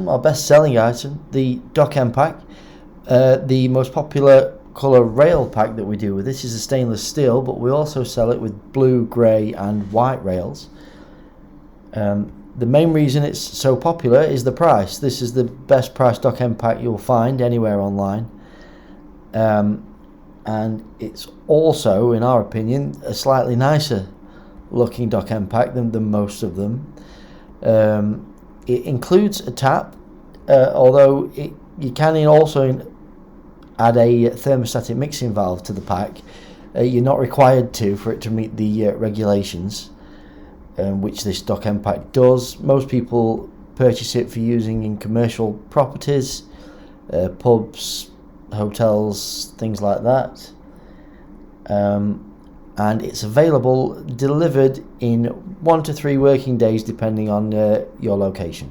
Our best selling item, the dock end pack. The most popular colour rail pack that we do with this is a stainless steel, but we also sell it with blue, grey and white rails. The main reason it's so popular is the price. This is the best price dock end pack you'll find anywhere online. And it's also, in our opinion, a slightly nicer looking dock end pack than most of them. It includes a tap, although you can also add a thermostatic mixing valve to the pack. You're not required to for it to meet the regulations, which this dock end pack does. Most people purchase it for using in commercial properties, pubs, hotels, things like that. And it's available delivered in 1 to 3 working days depending on your location.